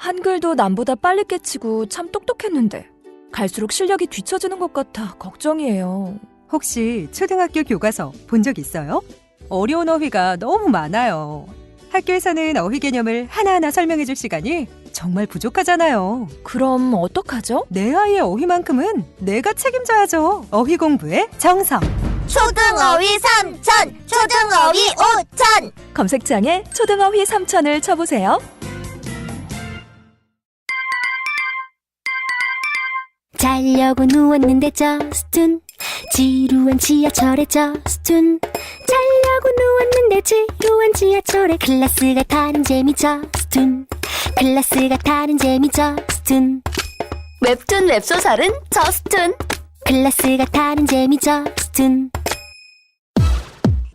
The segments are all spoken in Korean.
한글도 남보다 빨리 깨치고 참 똑똑했는데 갈수록 실력이 뒤처지는 것 같아 걱정이에요. 혹시 초등학교 교과서 본 적 있어요? 어려운 어휘가 너무 많아요. 학교에서는 어휘 개념을 하나하나 설명해 줄 시간이 정말 부족하잖아요. 그럼 어떡하죠? 내 아이의 어휘만큼은 내가 책임져야죠. 어휘 공부의 정성. 초등어휘 3천, 초등어휘 5천. 검색창에 초등어휘 3천을 쳐보세요. 자려고 누웠는데 저스툰 지루한 지하철에 저스툰 자려고 누웠는데 지루한 지하철에 클래스가 타는 재미 저스툰 클래스가 타는 재미 저스툰 웹툰 웹소설은 저스툰 클래스가 타는 재미 저스툰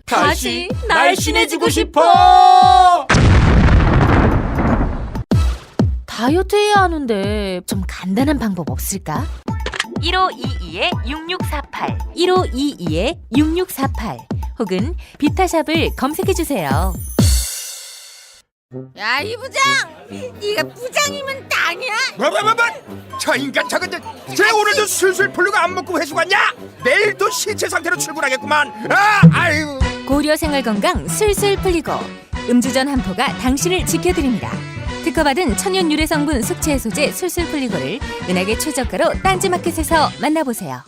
다시 날씬해지고 싶어! 다이어트 해야 하는데 좀 간단한 방법 없을까? 1522-6648 1522-6648 혹은 비타샵을 검색해주세요. 야, 이 부장! 네가 부장이면 땅이야? 뭐? 저 인간 저건 쟤 오늘도 술술 풀리고 안 먹고 회수 갔냐? 내일도 신체 상태로 출근하겠구만. 아유. 고려 생활건강 술술 풀리고 음주전 한포가 당신을 지켜드립니다. 특허받은 천연 유래 성분 숙취 해소제 술술 풀리고를 은하계 최저가로 딴지마켓에서 만나보세요.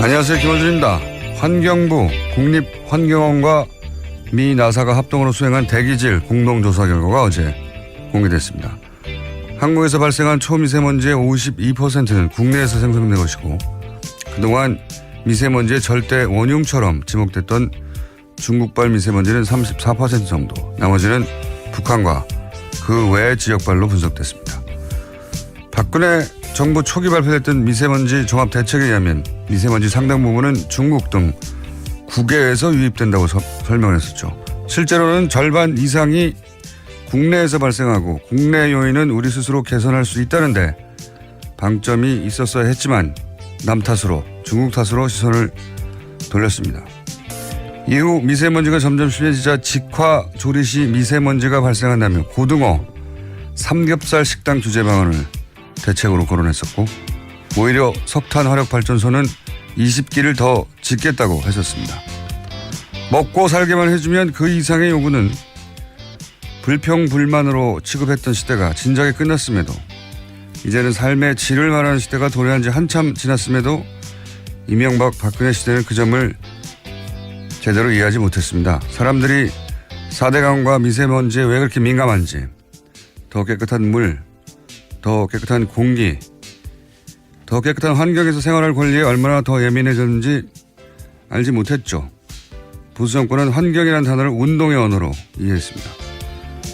안녕하세요, 김원준입니다. 환경부 국립환경원과 미 나사가 합동으로 수행한 대기질 공동조사 결과가 어제 공개됐습니다. 한국에서 발생한 초미세먼지의 52%는 국내에서 생성된 것이고 그동안 미세먼지의 절대 원흉처럼 지목됐던 중국발 미세먼지는 34% 정도, 나머지는 북한과 그 외 지역발로 분석됐습니다. 박근혜 정부 초기 발표됐던 미세먼지 종합대책에 의하면 미세먼지 상당 부분은 중국 등 국외에서 유입된다고 설명을 했었죠. 실제로는 절반 이상이 국내에서 발생하고 국내 요인은 우리 스스로 개선할 수 있다는데 방점이 있었어야 했지만 남 탓으로 중국 탓으로 시선을 돌렸습니다. 이후 미세먼지가 점점 심해지자 직화 조리 시 미세먼지가 발생한다며 고등어, 삼겹살 식당 규제 방안을 대책으로 거론했었고 오히려 석탄 화력 발전소는 20기를 더 짓겠다고 했었습니다. 먹고 살게만 해주면 그 이상의 요구는 불평불만으로 취급했던 시대가 진작에 끝났음에도 이제는 삶의 질을 말하는 시대가 도래한 지 한참 지났음에도 이명박 박근혜 시대는 그 점을 제대로 이해하지 못했습니다. 사람들이 4대 강과 미세먼지에 왜 그렇게 민감한지, 더 깨끗한 물, 더 깨끗한 공기, 더 깨끗한 환경에서 생활할 권리에 얼마나 더 예민해졌는지 알지 못했죠. 보수 정권은 환경이라는 단어를 운동의 언어로 이해했습니다.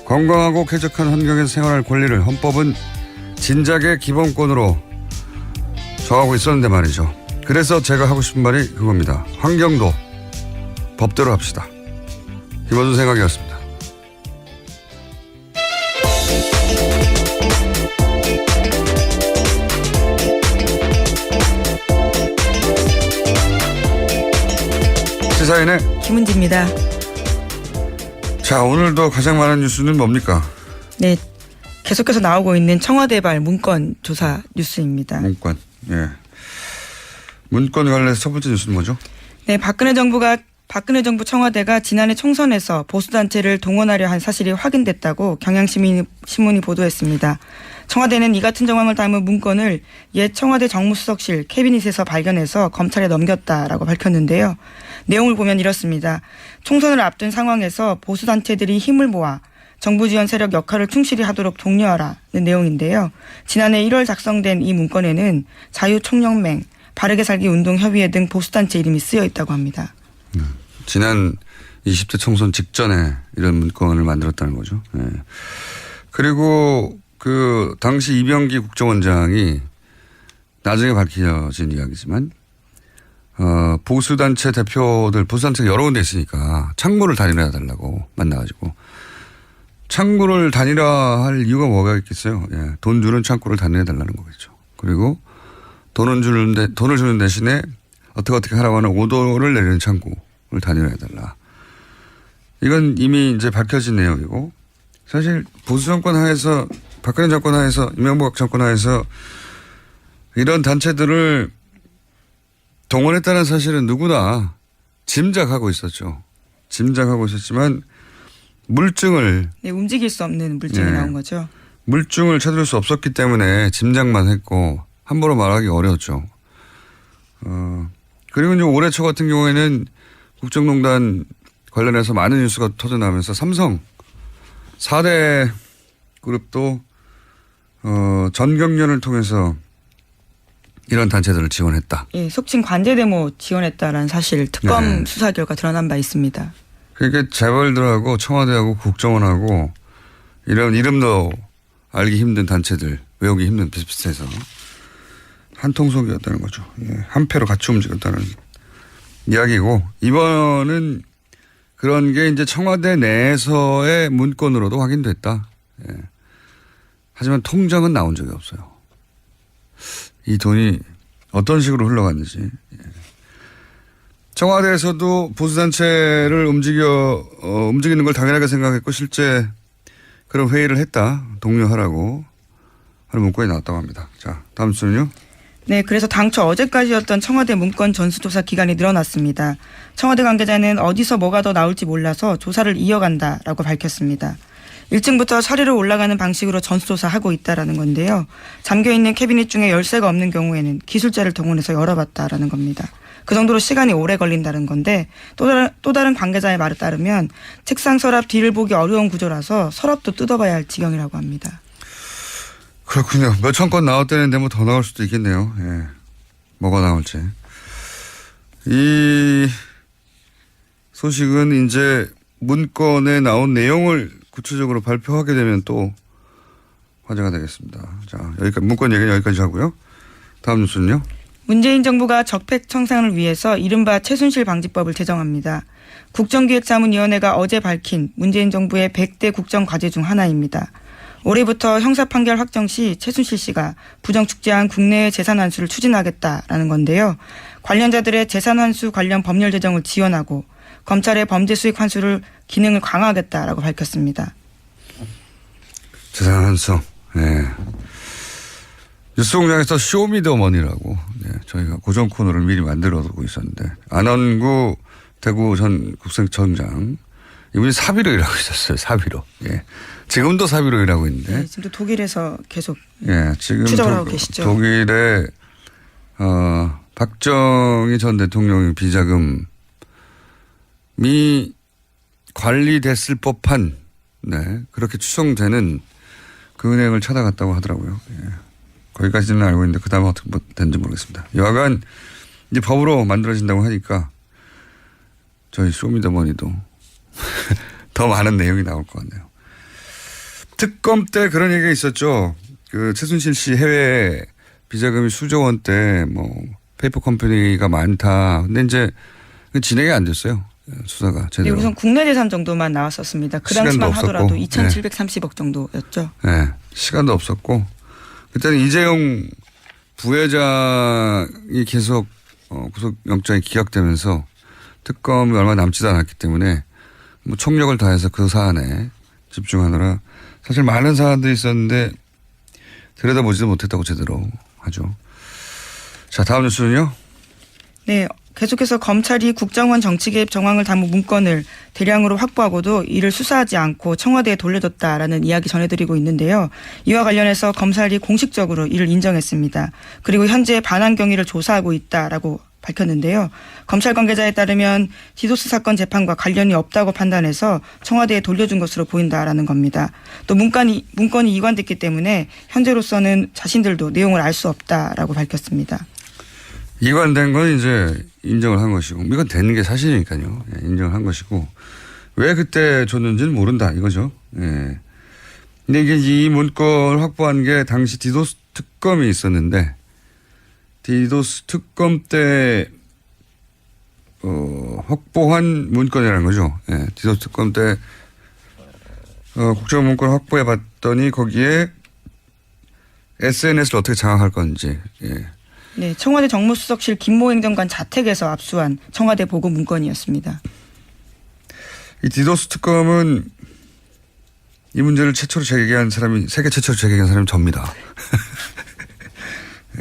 건강하고 쾌적한 환경에서 생활할 권리를 헌법은 진작의 기본권으로 정하고 있었는데 말이죠. 그래서 제가 하고 싶은 말이 그겁니다. 환경도 법대로 합시다. 김원준 생각이었습니다. 시사인의 김은지입니다. 자, 오늘도 가장 많은 뉴스는 뭡니까? 네, 계속해서 나오고 있는 청와대발 문건 조사 뉴스입니다. 문건. 예. 문건 관련해서 첫 번째 뉴스는 뭐죠? 네, 박근혜 정부 청와대가 지난해 총선에서 보수단체를 동원하려 한 사실이 확인됐다고 경향신문이 보도했습니다. 청와대는 이 같은 정황을 담은 문건을 옛 청와대 정무수석실 캐비닛에서 발견해서 검찰에 넘겼다라고 밝혔는데요. 내용을 보면 이렇습니다. 총선을 앞둔 상황에서 보수단체들이 힘을 모아 정부 지원 세력 역할을 충실히 하도록 독려하라는 내용인데요. 지난해 1월 작성된 이 문건에는 자유총연맹, 바르게 살기 운동협의회 등 보수단체 이름이 쓰여 있다고 합니다. 지난 20대 총선 직전에 이런 문건을 만들었다는 거죠. 예. 그리고 그 당시 이병기 국정원장이 나중에 밝혀진 이야기지만 보수단체 대표들, 보수단체가 여러 군데 있으니까 창구를 단일화해달라고 만나가지고 창구를 단일화할 이유가 뭐가 있겠어요. 예, 돈 주는 창구를 단일화해달라는 거겠죠. 그리고 돈을 주는 대신에 어떻게 하라고 하는 오더를 내리는 창구를 단일화해달라. 이건 이미 이제 밝혀진 내용이고 사실 보수 정권 하에서 박근혜 정권 하에서 이명박 정권 하에서 이런 단체들을 동원했다는 사실은 누구나 짐작하고 있었죠. 짐작하고 있었지만 물증을 네, 움직일 수 없는 물증이 네. 나온 거죠. 물증을 찾을 수 없었기 때문에 짐작만 했고 함부로 말하기 어려웠죠. 그리고 이제 올해 초 같은 경우에는 국정농단 관련해서 많은 뉴스가 터져나오면서 삼성 4대 그룹도 전경련을 통해서 이런 단체들을 지원했다. 예, 속칭 관제 데모 지원했다라는 사실 특검 네. 수사 결과 드러난 바 있습니다. 그러니까 재벌들하고 청와대하고 국정원하고 이런 이름도 알기 힘든 단체들, 외우기 힘든 비슷비슷해서 한 통속이었다는 거죠. 예, 한 패로 같이 움직였다는 이야기고 이번은 그런 게 이제 청와대 내에서의 문건으로도 확인됐다. 예. 하지만 통장은 나온 적이 없어요. 이 돈이 어떤 식으로 흘러갔는지. 예. 청와대에서도 보수단체를 움직이는 걸 당연하게 생각했고 실제 그런 회의를 했다. 독려하라고 하는 문건이 나왔다고 합니다. 자, 다음 순요. 네, 그래서 당초 어제까지였던 청와대 문건 전수조사 기간이 늘어났습니다. 청와대 관계자는 어디서 뭐가 더 나올지 몰라서 조사를 이어간다라고 밝혔습니다. 1층부터 차례로 올라가는 방식으로 전수조사하고 있다라는 건데요. 잠겨있는 캐비닛 중에 열쇠가 없는 경우에는 기술자를 동원해서 열어봤다라는 겁니다. 그 정도로 시간이 오래 걸린다는 건데 또 다른 관계자의 말에 따르면 책상 서랍 뒤를 보기 어려운 구조라서 서랍도 뜯어봐야 할 지경이라고 합니다. 그렇군요. 몇천 건 나왔다는데 뭐 더 나올 수도 있겠네요. 예. 뭐가 나올지. 이 소식은 이제 문건에 나온 내용을 구체적으로 발표하게 되면 또 화제가 되겠습니다. 자, 여기까지 문건 얘기는 여기까지 하고요. 다음 뉴스는요. 문재인 정부가 적폐 청산을 위해서 이른바 최순실 방지법을 제정합니다. 국정기획자문위원회가 어제 밝힌 문재인 정부의 100대 국정과제 중 하나입니다. 올해부터 형사 판결 확정 시 최순실 씨가 부정축제한 국내의 재산 환수를 추진하겠다라는 건데요. 관련자들의 재산 환수 관련 법률 제정을 지원하고 검찰의 범죄 수익 환수를 기능을 강화하겠다라고 밝혔습니다. 재산 환수. 네. 뉴스공장에서 쇼미더머니라고 저희가 고정 코너를 미리 만들어두고 있었는데 안원구 대구 전 국세청장 이분이 사비로 일하고 있었어요. 사비로. 예. 지금도 사비로 일하고 있는데. 네, 지금도 독일에서 계속 지금 추적을 하고 계시죠. 독일에 박정희 전 대통령의 비자금이 관리됐을 법한 그렇게 추정되는 그 은행을 찾아갔다고 하더라고요. 예. 거기까지는 알고 있는데 그다음에 어떻게 됐는지 모르겠습니다. 여하간 이제 법으로 만들어진다고 하니까 저희 쇼미더머니도 더 많은 내용이 나올 것 같네요. 특검 때 그런 얘기가 있었죠. 그 최순실 씨 해외 비자금이 수조 원대 뭐 페이퍼 컴퍼니가 많다. 근데 이제 진행이 안 됐어요. 수사가 제대로. 네, 우선 국내 재산 정도만 나왔었습니다. 그 당시만 하더라도 2,730억 정도였죠. 네, 시간도 없었고 그때는 이재용 부회장이 계속 구속영장이 기각되면서 특검이 얼마 남지도 않았기 때문에 뭐 총력을 다해서 그 사안에 집중하느라 사실 많은 사안들이 있었는데 들여다보지도 못했다고 제대로 하죠. 자, 다음 뉴스는요. 네. 계속해서 검찰이 국정원 정치개입 정황을 담은 문건을 대량으로 확보하고도 이를 수사하지 않고 청와대에 돌려줬다라는 이야기 전해드리고 있는데요. 이와 관련해서 검찰이 공식적으로 이를 인정했습니다. 그리고 현재 반환 경위를 조사하고 있다라고 밝혔는데요. 검찰 관계자에 따르면 디도스 사건 재판과 관련이 없다고 판단해서 청와대에 돌려준 것으로 보인다라는 겁니다. 또 문건이 이관됐기 때문에 현재로서는 자신들도 내용을 알 수 없다라고 밝혔습니다. 이관된 건 이제 인정을 한 것이고 이건 되는 게 사실이니까요. 예, 인정을 한 것이고 왜 그때 줬는지는 모른다 이거죠. 예. 근데 이게 이 문건을 확보한 게 당시 디도스 특검이 있었는데 디도스 특검 때 확보한 문건이라는 거죠. 예, 디도스 특검 때 국정 문건 확보해 봤더니 거기에 SNS를 어떻게 장악할 건지. 예. 네, 청와대 정무수석실 김모 행정관 자택에서 압수한 청와대 보고 문건이었습니다. 이 디도스 특검은 이 문제를 최초로 제기한 사람이 세계 최초로 제기한 사람이 접니다.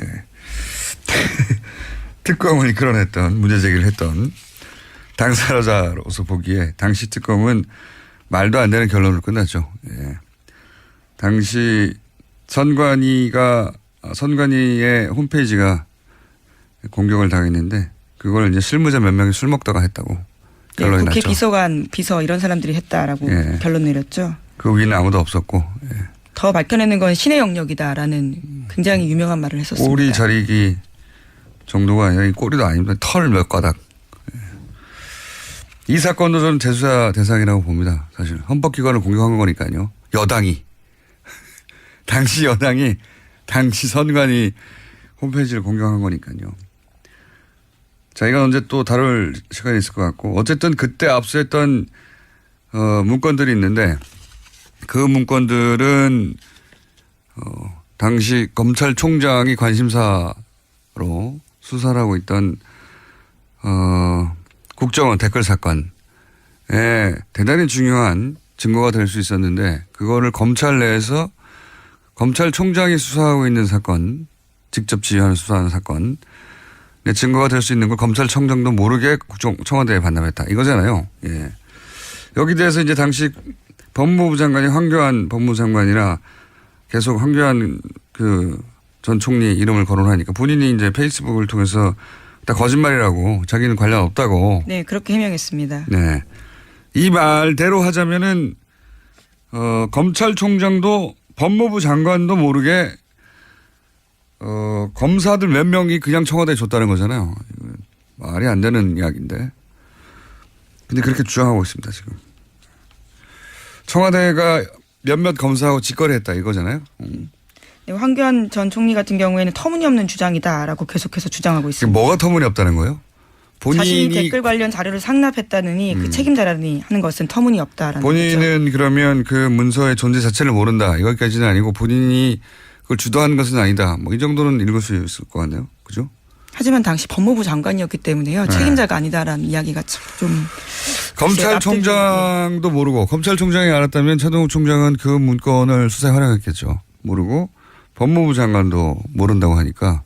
예. 특검을 이끌어냈던 문제 제기를 했던 당사자로서 보기에 당시 특검은 말도 안 되는 결론으로 끝났죠. 예. 당시 선관위의 홈페이지가 공격을 당했는데 그걸 이제 실무자 몇 명이 술 먹다가 했다고 네, 결론이 국회 났죠. 비서관, 비서 이런 사람들이 했다라고 예. 결론 내렸죠. 그 위는 아무도 없었고. 예. 더 밝혀내는 건 신의 영역이다라는 굉장히 유명한 말을 했었습니다. 꼬리 자리기 정도가 아니라 이 꼬리도 아닙니다. 털 몇 가닥. 예. 이 사건도 저는 재수사 대상이라고 봅니다. 사실 헌법기관을 공격한 거니까요. 여당이. 당시 여당이 당시 선관위 홈페이지를 공격한 거니까요. 자, 이건 언제 또 다룰 시간이 있을 것 같고 어쨌든 그때 압수했던 문건들이 있는데 그 문건들은 당시 검찰총장이 관심사로 수사를 하고 있던 국정원 댓글 사건에 대단히 중요한 증거가 될 수 있었는데 그거를 검찰 내에서 검찰총장이 수사하고 있는 사건, 직접 지휘하는 수사하는 사건, 증거가 될 수 있는 걸 검찰총장도 모르게 청와대에 반납했다. 이거잖아요. 예. 여기 대해서 이제 당시 법무부 장관이 황교안 법무장관이라 계속 황교안 전 총리 이름을 거론하니까 본인이 이제 페이스북을 통해서 다 거짓말이라고 자기는 관련 없다고. 네, 그렇게 해명했습니다. 네. 이 말대로 하자면은, 검찰총장도 법무부 장관도 모르게 검사들 몇 명이 그냥 청와대에 줬다는 거잖아요. 말이 안 되는 이야기인데. 근데 그렇게 주장하고 있습니다, 지금. 청와대가 몇몇 검사하고 직거래했다 이거잖아요. 네, 황교안 전 총리 같은 경우에는 터무니없는 주장이다라고 계속해서 주장하고 있습니다. 뭐가 터무니없다는 거예요? 자신이 댓글 관련 자료를 상납했다느니 그 책임자라니 하는 것은 터무니없다라는 본인은 거죠. 그러면 그 문서의 존재 자체를 모른다. 이것까지는 아니고 본인이 그걸 주도한 것은 아니다. 뭐 이 정도는 읽을 수 있을 것 같네요. 그죠? 하지만 당시 법무부 장관이었기 때문에요. 책임자가 아니다라는 이야기가 좀 검찰총장도 모르고 검찰총장이 알았다면 차동욱 총장은 그 문건을 수사에 활용했겠죠. 모르고 법무부 장관도 모른다고 하니까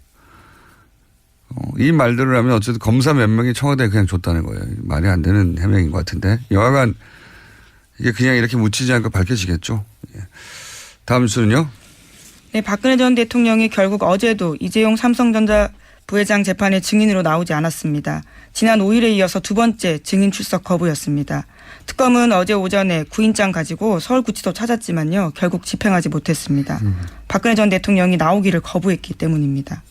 이 말들을 하면 어쨌든 검사 몇 명이 청와대에 그냥 줬다는 거예요. 말이 안 되는 해명인 것 같은데 여하간 이게 그냥 이렇게 묻히지 않고 밝혀지겠죠. 예. 다음 뉴스는요. 네, 박근혜 전 대통령이 결국 어제도 이재용 삼성전자 부회장 재판에 증인으로 나오지 않았습니다. 지난 5일에 이어서 두 번째 증인 출석 거부였습니다. 특검은 어제 오전에 구인장 가지고 서울구치소 찾았지만요. 결국 집행하지 못했습니다. 박근혜 전 대통령이 나오기를 거부했기 때문입니다.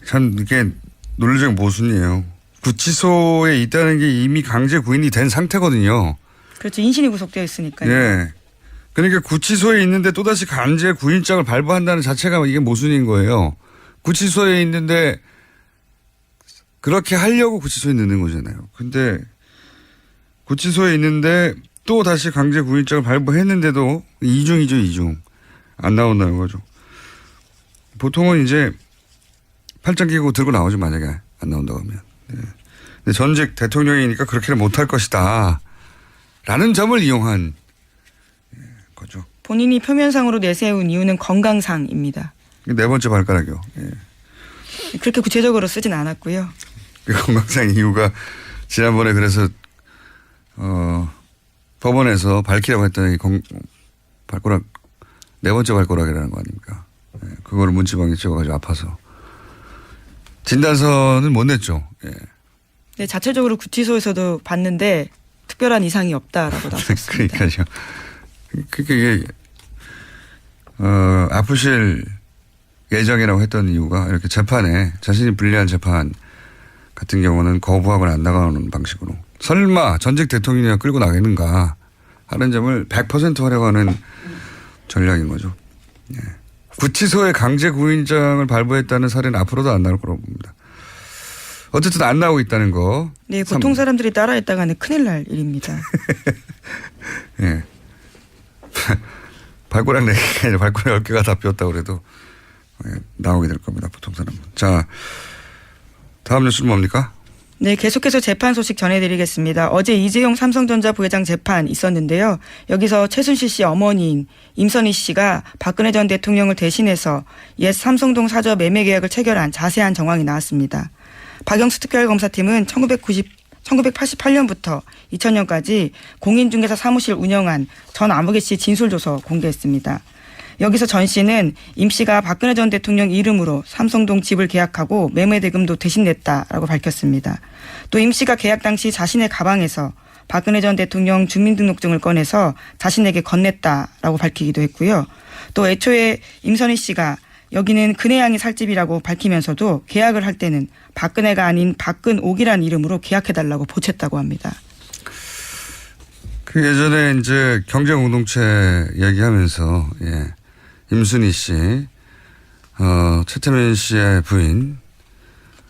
참 이게 논리적 모순이에요. 구치소에 있다는 게 이미 강제 구인이 된 상태거든요. 그렇죠. 인신이 구속되어 있으니까요. 네. 그러니까 구치소에 있는데 또다시 강제 구인장을 발부한다는 자체가 이게 모순인 거예요. 구치소에 있는데 그렇게 하려고 구치소에 넣는 거잖아요. 근데 구치소에 있는데 또 다시 강제 구인장을 발부했는데도 이중이죠, 이중. 안 나온다는 거죠. 보통은 이제 팔짱 끼고 들고 나오죠, 만약에 안 나온다고 하면. 네. 근데 전직 대통령이니까 그렇게는 못할 것이다. 라는 점을 이용한 거죠. 본인이 표면상으로 내세운 이유는 건강상입니다. 네 번째 발가락이요. 예. 그렇게 구체적으로 쓰진 않았고요. 그 건강상 이유가 지난번에 그래서 법원에서 밝히라고 했더니 발가락 네 번째 발가락이라는 거 아닙니까? 예. 그거를 문지방에 찍어가지고 아파서 진단서는 못 냈죠. 예. 네, 자체적으로 구치소에서도 봤는데 특별한 이상이 없다라고 나왔습니다. 그러니까요. 그게 아프실 예정이라고 했던 이유가 이렇게 재판에 자신이 불리한 재판 같은 경우는 거부하거나 안 나가는 방식으로 설마 전직 대통령이 끌고 나가는가 하는 점을 100% 하려고 하는 전략인 거죠. 예. 구치소에 강제 구인장을 발부했다는 사례는 앞으로도 안 나올 거라고 봅니다. 어쨌든 안 나오고 있다는 거. 네, 보통 사람들이 따라했다가는 큰일 날 일입니다. 예. 발가락 4개가 아니라 발가락 10개가 다 비었다고 그래도 나오게 될 겁니다. 보통 사람은. 자, 다음 뉴스는 뭡니까? 네, 계속해서 재판 소식 전해드리겠습니다. 어제 이재용 삼성전자 부회장 재판 있었는데요. 여기서 최순실 씨 어머니인 임선희 씨가 박근혜 전 대통령을 대신해서 옛 삼성동 사저 매매 계약을 체결한 자세한 정황이 나왔습니다. 박영수 특별검사팀은 1988년부터 2000년까지 공인중개사 사무실 운영한 전 아무개 씨 진술조서 공개했습니다. 여기서 전 씨는 임 씨가 박근혜 전 대통령 이름으로 삼성동 집을 계약하고 매매 대금도 대신 냈다라고 밝혔습니다. 또 임 씨가 계약 당시 자신의 가방에서 박근혜 전 대통령 주민등록증을 꺼내서 자신에게 건넸다라고 밝히기도 했고요. 또 애초에 임선희 씨가 여기는 근혜양이 살 집이라고 밝히면서도 계약을 할 때는 박근혜가 아닌 박근옥이라는 이름으로 계약해달라고 보챘다고 합니다. 그 예전에 이제 경제공동체 얘기하면서 임순희 씨, 최태민 씨의 부인,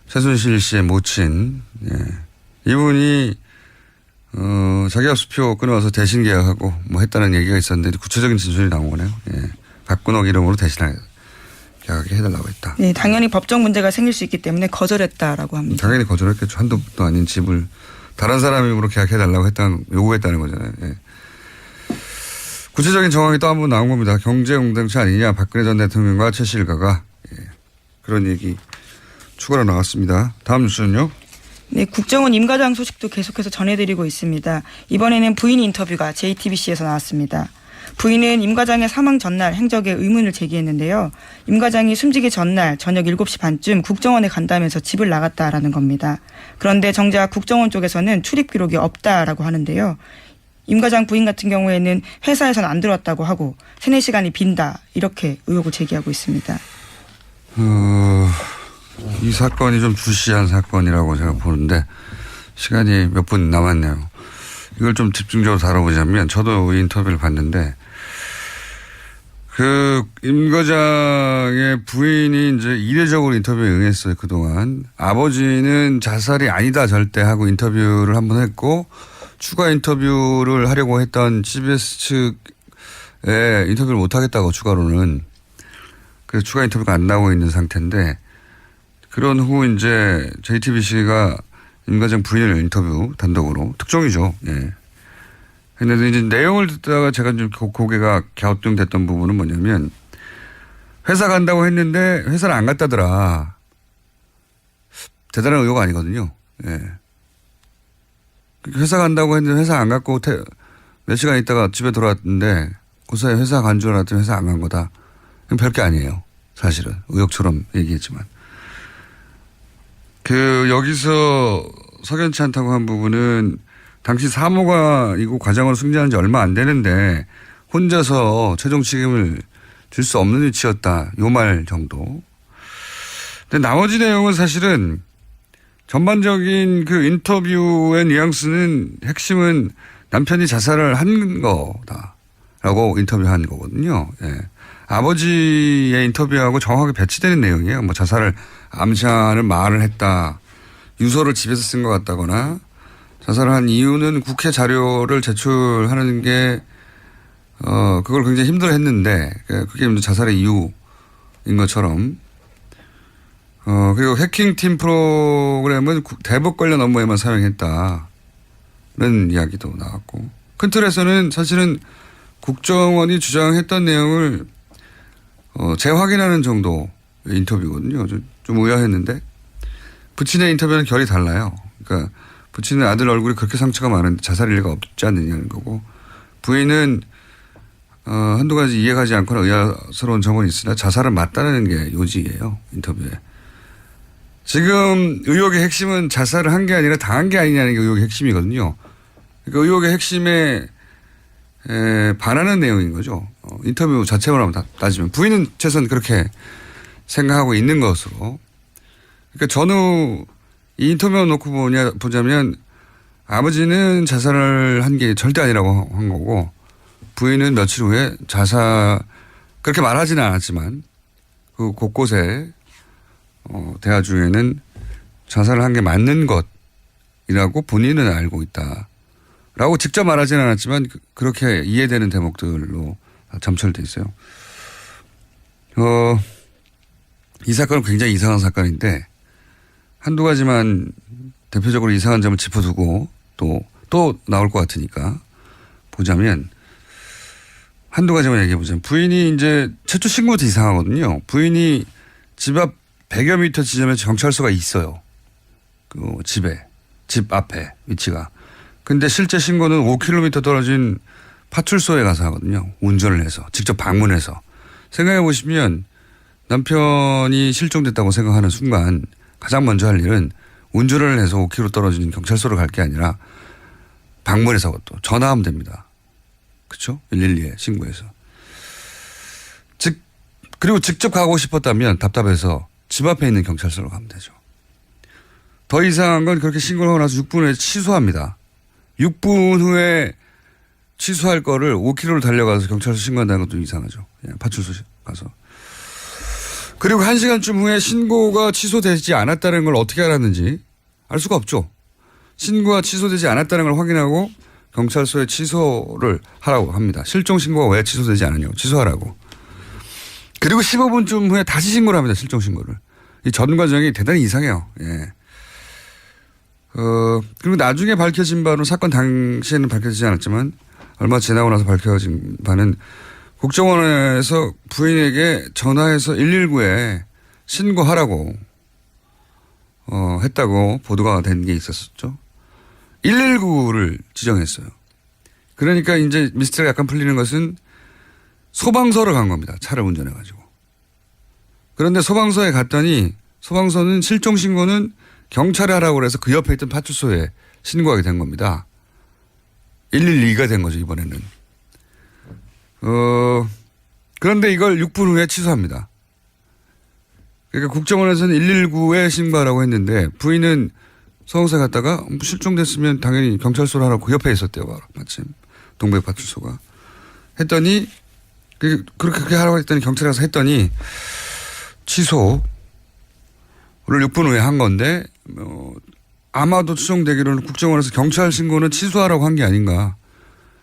최순실 씨의 모친, 이분이 자기가 수표 끊어와서 대신 계약하고 뭐 했다는 얘기가 있었는데 구체적인 진술이 나온 거네요. 박근옥 이름으로 대신하게 계약하게 해달라고 했다. 네, 당연히 법적 문제가 생길 수 있기 때문에 거절했다라고 합니다. 당연히 거절했겠죠. 한도 아닌 집을 다른 사람 이름으로 계약해달라고 요구했다는 거잖아요. 구체적인 정황이 또 한 번 나온 겁니다. 경제공동체 아니냐. 박근혜 전 대통령과 최씨 일가가 그런 얘기 추가로 나왔습니다. 다음 뉴스는요. 네, 국정원 임 과장 소식도 계속해서 전해드리고 있습니다. 이번에는 부인 인터뷰가 JTBC에서 나왔습니다. 부인은 임 과장의 사망 전날 행적에 의문을 제기했는데요. 임 과장이 숨지기 전날 저녁 7시 반쯤 국정원에 간다면서 집을 나갔다라는 겁니다. 그런데 정작 국정원 쪽에서는 출입 기록이 없다라고 하는데요. 임 과장 부인 같은 경우에는 회사에서는 안 들어왔다고 하고 3-4시간이 빈다 이렇게 의혹을 제기하고 있습니다. 이 사건이 좀 주시한 사건이라고 제가 보는데 시간이 몇 분 남았네요. 이걸 좀 집중적으로 다뤄보자면 저도 인터뷰를 봤는데 임 과장의 부인이 이제 이례적으로 인터뷰에 응했어요. 그동안. 아버지는 자살이 아니다 절대 하고 인터뷰를 한번 했고 추가 인터뷰를 하려고 했던 CBS 측에 인터뷰를 못 하겠다고 추가로는 그래서 추가 인터뷰가 안 나오고 있는 상태인데 그런 후 이제 JTBC가 임 과장 부인을 인터뷰 단독으로 특종이죠. 했는데 이제 내용을 듣다가 제가 좀 고개가 갸우뚱됐던 부분은 뭐냐면 회사 간다고 했는데 회사를 안 갔다더라. 대단한 의혹 아니거든요. 회사 간다고 했는데 회사 안 갔고 몇 시간 있다가 집에 돌아왔는데 그 사이에 회사 간 줄 알았더니 회사 안 간 거다. 별게 아니에요. 사실은. 의혹처럼 얘기했지만. 여기서 석연치 않다고 한 부분은 당시 사모가 이거 과장으로 승진한 지 얼마 안 되는데 혼자서 최종 책임을 질 수 없는 위치였다. 요 말 정도. 근데 나머지 내용은 사실은 전반적인 그 인터뷰의 뉘앙스는 핵심은 남편이 자살을 한 거다라고 인터뷰한 거거든요. 아버지의 인터뷰하고 정확하게 배치되는 내용이에요. 뭐 자살을 암시하는 말을 했다. 유서를 집에서 쓴 것 같다거나 자살을 한 이유는 국회 자료를 제출하는 게 그걸 굉장히 힘들어 했는데 그게 자살의 이유인 것처럼 그리고 해킹팀 프로그램은 대북 관련 업무에만 사용했다는 이야기도 나왔고 큰 틀에서는 사실은 국정원이 주장했던 내용을 재확인하는 정도 인터뷰거든요. 좀 의아했는데 부친의 인터뷰는 결이 달라요. 그러니까 부친의 아들 얼굴이 그렇게 상처가 많은데 자살일 리가 없지 않느냐는 거고 부인은 한두 가지 이해가지 않거나 의아스러운 점은 있으나 자살은 맞다는 게 요지예요. 인터뷰에. 지금 의혹의 핵심은 자살을 한 게 아니라 당한 게 아니냐는 게 의혹의 핵심이거든요. 그러니까 의혹의 핵심에 반하는 내용인 거죠. 인터뷰 자체로 따지면 부인은 최소한 그렇게 생각하고 있는 것으로. 그러니까 전후 이 인터뷰를 놓고 보자면 아버지는 자살을 한 게 절대 아니라고 한 거고 부인은 며칠 후에 그렇게 말하지는 않았지만 그 곳곳에 대화 중에는 자살을 한 게 맞는 것이라고 본인은 알고 있다라고 직접 말하지는 않았지만 그렇게 이해되는 대목들로 점철돼 있어요. 이 사건은 굉장히 이상한 사건인데 한두 가지만 대표적으로 이상한 점을 짚어두고 또 나올 것 같으니까 보자면 한두 가지만 얘기해보자면 부인이 이제 최초 신고부터 이상하거든요. 부인이 집 앞 100여 미터 지점에 경찰서가 있어요. 그 집 앞에 위치가. 근데 실제 신고는 5km 떨어진 파출소에 가서 하거든요. 운전을 해서 직접 방문해서. 생각해 보시면 남편이 실종됐다고 생각하는 순간 가장 먼저 할 일은 운전을 해서 5km 떨어진 경찰서로 갈 게 아니라 방문해서 또 전화하면 됩니다. 그렇죠? 112에 신고해서. 그리고 직접 가고 싶었다면 답답해서 집 앞에 있는 경찰서로 가면 되죠. 더 이상한 건 그렇게 신고를 하고 나서 6분 후에 취소합니다. 6분 후에 취소할 거를 5km를 달려가서 경찰서 신고한다는 것도 이상하죠. 그냥 파출소 가서. 그리고 1시간쯤 후에 신고가 취소되지 않았다는 걸 어떻게 알았는지 알 수가 없죠. 신고가 취소되지 않았다는 걸 확인하고 경찰서에 취소를 하라고 합니다. 실종 신고가 왜 취소되지 않았냐고 취소하라고. 그리고 15분쯤 후에 다시 신고를 합니다. 실종 신고를. 이 전 과정이 대단히 이상해요. 예. 그리고 나중에 밝혀진 바는 사건 당시에는 밝혀지지 않았지만 얼마 지나고 나서 밝혀진 바는 국정원에서 부인에게 전화해서 119에 신고하라고 했다고 보도가 된 게 있었죠. 119를 지정했어요. 그러니까 이제 미스터리가 약간 풀리는 것은 소방서로 간 겁니다. 차를 운전해가지고. 그런데 소방서에 갔더니 소방서는 실종 신고는 경찰에 하라고 해서 그 옆에 있던 파출소에 신고하게 된 겁니다. 112가 된 거죠, 이번에는. 그런데 이걸 6분 후에 취소합니다. 그러니까 국정원에서는 119에 신고하라고 했는데 부인은 소방서에 갔다가 실종됐으면 당연히 경찰서로 하라고 그 옆에 있었대요, 바로. 마침. 동백파출소가. 했더니 그렇게 하라고 했더니 경찰에 가서 했더니 취소를 6분 후에 한 건데 아마도 추정되기로는 국정원에서 경찰 신고는 취소하라고 한 게 아닌가.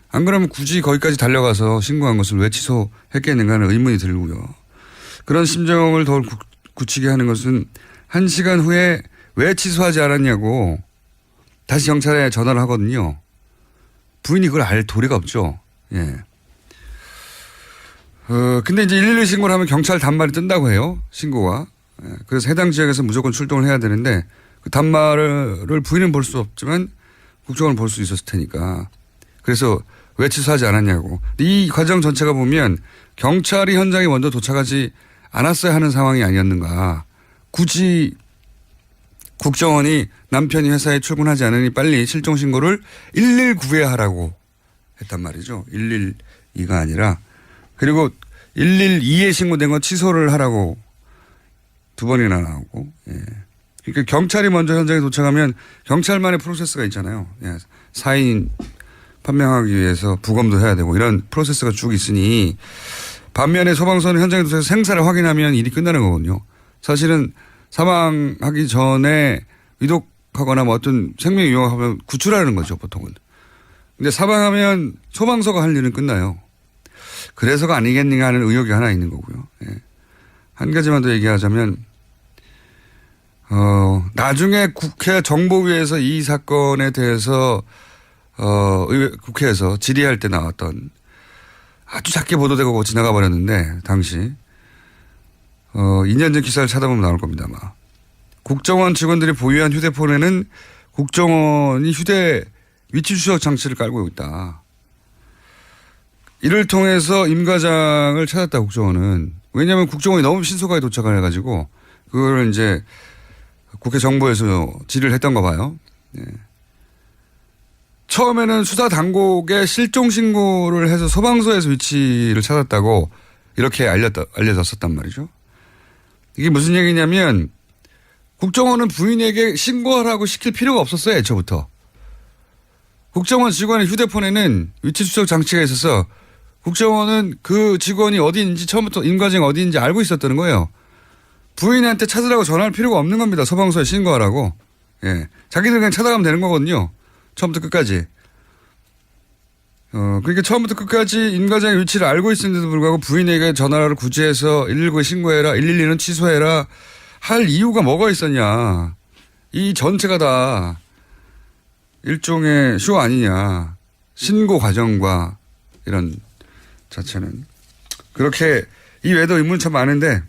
안 그러면 굳이 거기까지 달려가서 신고한 것을 왜 취소했겠는가 하는 의문이 들고요. 그런 심정을 더 굳히게 하는 것은 1시간 후에 왜 취소하지 않았냐고 다시 경찰에 전화를 하거든요. 부인이 그걸 알 도리가 없죠. 예. 근데 이제 112 신고를 하면 경찰 단말이 뜬다고 해요. 신고가. 예. 그래서 해당 지역에서 무조건 출동을 해야 되는데 그 단말을 부인은 볼 수 없지만 국정원은 볼 수 있었을 테니까. 그래서 왜 취소하지 않았냐고. 이 과정 전체가 보면 경찰이 현장에 먼저 도착하지 않았어야 하는 상황이 아니었는가. 굳이 국정원이 남편이 회사에 출근하지 않으니 빨리 실종 신고를 119에 하라고 했단 말이죠. 112가 아니라. 그리고 112에 신고된 건 취소를 하라고 두 번이나 나오고. 예. 그러니까 경찰이 먼저 현장에 도착하면 경찰만의 프로세스가 있잖아요. 예. 사인 판명하기 위해서 부검도 해야 되고 이런 프로세스가 쭉 있으니 반면에 소방서는 현장에 도착해서 생사를 확인하면 일이 끝나는 거거든요. 사실은 사망하기 전에 위독하거나 뭐 어떤 생명 위협하면 구출하는 거죠, 보통은. 근데 사망하면 소방서가 할 일은 끝나요. 그래서가 아니겠는가 하는 의혹이 하나 있는 거고요. 예. 한 가지만 더 얘기하자면, 나중에 국회 정보위에서 이 사건에 대해서, 국회에서 질의할 때 나왔던 아주 작게 보도되고 지나가 버렸는데, 당시. 2년 전 기사를 찾아보면 나올 겁니다, 아마. 국정원 직원들이 보유한 휴대폰에는 국정원이 휴대 위치 추적 장치를 깔고 있다. 이를 통해서 임 과장을 찾았다, 국정원은. 왜냐하면 국정원이 너무 신속하게 도착을 해가지고 그걸 이제 국회 정보에서 질의를 했던 거 봐요. 예. 처음에는 수사 당국에 실종 신고를 해서 소방서에서 위치를 찾았다고 이렇게 알려졌었단 말이죠. 이게 무슨 얘기냐면 국정원은 부인에게 신고하라고 시킬 필요가 없었어요, 애초부터. 국정원 직원의 휴대폰에는 위치 추적 장치가 있어서 국정원은 그 직원이 어디인지 처음부터 임 과장이 어디인지 알고 있었다는 거예요. 부인한테 찾으라고 전화할 필요가 없는 겁니다. 소방서에 신고하라고. 예. 자기들 그냥 찾아가면 되는 거거든요. 처음부터 끝까지. 그러니까 처음부터 끝까지 임 과장의 위치를 알고 있었는데도 불구하고 부인에게 전화를 굳이 해서 119에 신고해라, 112는 취소해라 할 이유가 뭐가 있었냐. 이 전체가 다 일종의 쇼 아니냐. 신고 과정과 이런 자체는. 그렇게 이 외에도 의문이 참 많은데